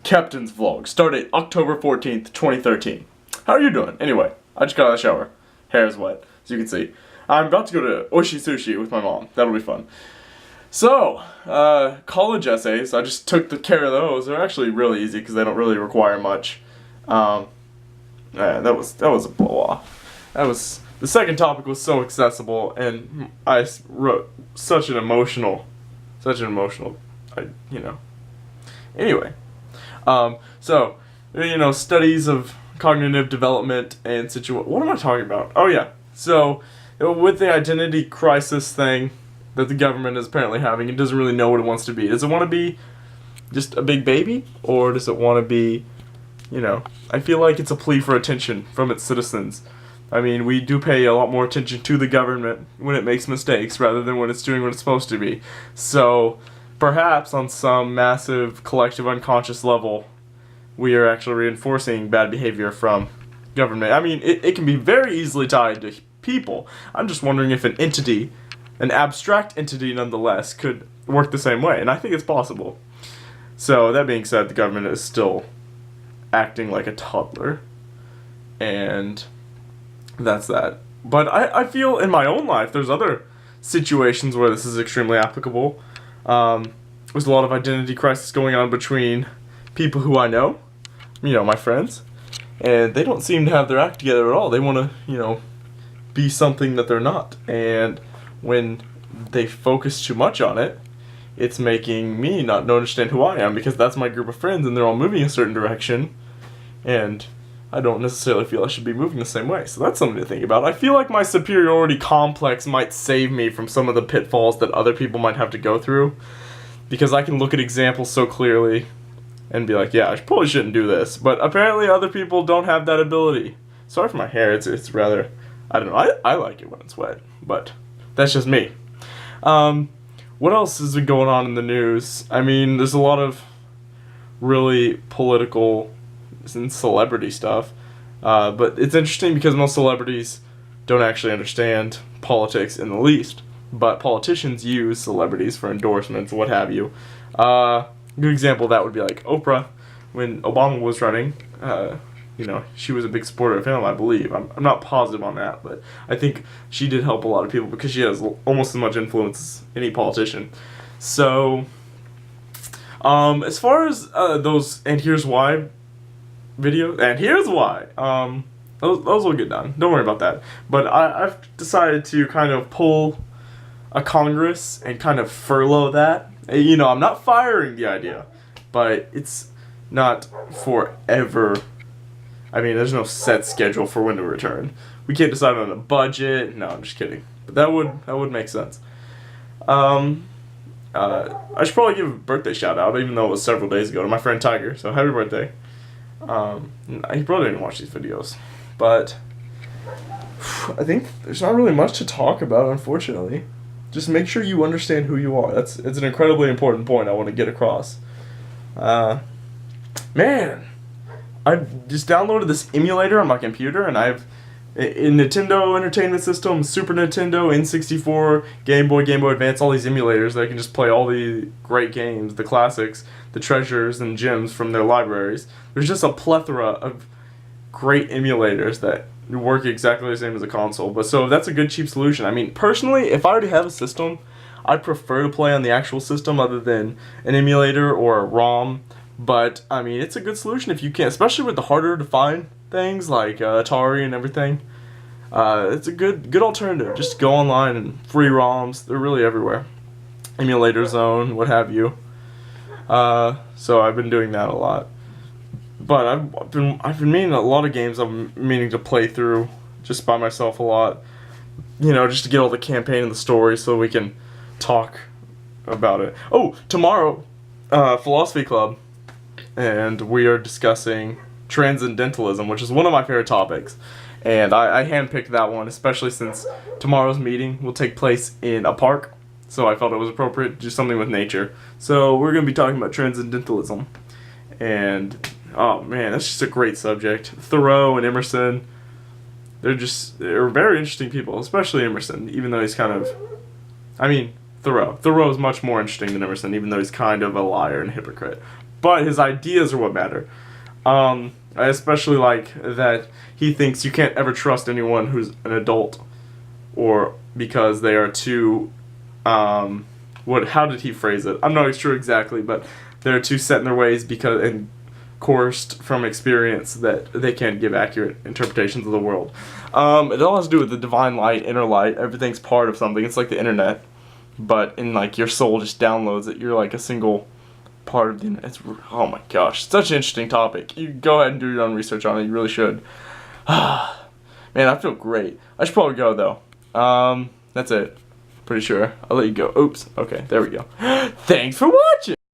Captain's Vlog. Started October 14th, 2013. How are you doing? Anyway, I just got out of the shower. Hair is wet, as you can see. I'm about to go to Oishi Sushi with my mom. That'll be fun. So, college essays, I just took the care of those. They're actually really easy because they don't really require much. Yeah, that was a blow off. The second topic was so accessible, and I wrote such an emotional, Anyway, so, studies of cognitive development and what am I talking about? Oh yeah, so, with the identity crisis thing that the government is apparently having, it doesn't really know what it wants to be. Does it want to be just a big baby, or does it want to be, I feel like it's a plea for attention from its citizens. I mean, we do pay a lot more attention to the government when it makes mistakes rather than when it's doing what it's supposed to be. So, perhaps on some massive collective unconscious level, we are actually reinforcing bad behavior from government. I mean, it can be very easily tied to people. I'm just wondering if an entity, an abstract entity nonetheless, could work the same way, and I think it's possible. So, that being said, the government is still acting like a toddler, and that's that. But I feel in my own life there's other situations where this is extremely applicable. There's a lot of identity crisis going on between people who I know, my friends, and they don't seem to have their act together at all. They want to, be something that they're not, and when they focus too much on it, it's making me not understand who I am, because that's my group of friends and they're all moving a certain direction, and I don't necessarily feel I should be moving the same way. So that's something to think about. I feel like my superiority complex might save me from some of the pitfalls that other people might have to go through, because I can look at examples so clearly and be like, yeah, I probably shouldn't do this. But apparently other people don't have that ability. Sorry for my hair. It's rather, I don't know. I like it when it's wet, but that's just me. What else has been going on in the news? I mean, there's a lot of really political and celebrity stuff, but it's interesting because most celebrities don't actually understand politics in the least, but politicians use celebrities for endorsements, what have you. A good example of that would be like Oprah. When Obama was running, she was a big supporter of him, I believe. I'm not positive on that, but I think she did help a lot of people because she has almost as much influence as any politician. So, as far as those "and here's why" videos, and here's why, those will get done. Don't worry about that. But I've decided to kind of pull a Congress and kind of furlough that. I'm not firing the idea, but it's not forever. I mean, there's no set schedule for when to return. We can't decide on a budget. No, I'm just kidding. But that would make sense. I should probably give a birthday shout out, even though it was several days ago, to my friend Tiger. So happy birthday. He probably didn't watch these videos, but I think there's not really much to talk about, unfortunately. Just make sure you understand who you are. It's an incredibly important point I want to get across. Man, I just downloaded this emulator on my computer, and I've a Nintendo Entertainment System, Super Nintendo, N64, Game Boy Advance, all these emulators that I can just play all the great games, the classics, the treasures and gems from their libraries. There's just a plethora of great emulators that work exactly the same as a console. But so that's a good cheap solution. I mean, personally, if I already have a system, I'd prefer to play on the actual system other than an emulator or a ROM. But I mean, it's a good solution if you can, especially with the harder to find things like Atari and everything. It's a good alternative. Just go online and free ROMs. They're really everywhere. Emulator Zone, what have you. So I've been doing that a lot. But I've been meaning a lot of games I'm meaning to play through just by myself a lot. Just to get all the campaign and the story so we can talk about it. Oh, tomorrow, Philosophy Club, and we are discussing transcendentalism, which is one of my favorite topics. And I handpicked that one, especially since tomorrow's meeting will take place in a park. So I felt it was appropriate to do something with nature. So we're going to be talking about transcendentalism. And, oh man, that's just a great subject. Thoreau and Emerson, they're very interesting people, especially Emerson, even though he's kind of, Thoreau. Thoreau is much more interesting than Emerson, even though he's kind of a liar and a hypocrite. but his ideas are what matter. I especially like that he thinks you can't ever trust anyone who's an adult, or because they are too, how did he phrase it? I'm not sure exactly, but they're too set in their ways because and coursed from experience that they can't give accurate interpretations of the world. It all has to do with the divine light, inner light. Everything's part of something. It's like the internet, but in like your soul just downloads it. You're like a single part of the internet. It's, oh my gosh, such an interesting topic. You go ahead and do your own research on it. You really should. Man, I feel great. I should probably go though. That's it. Pretty sure. I'll let you go. Oops. Okay, there we go. Thanks for watching.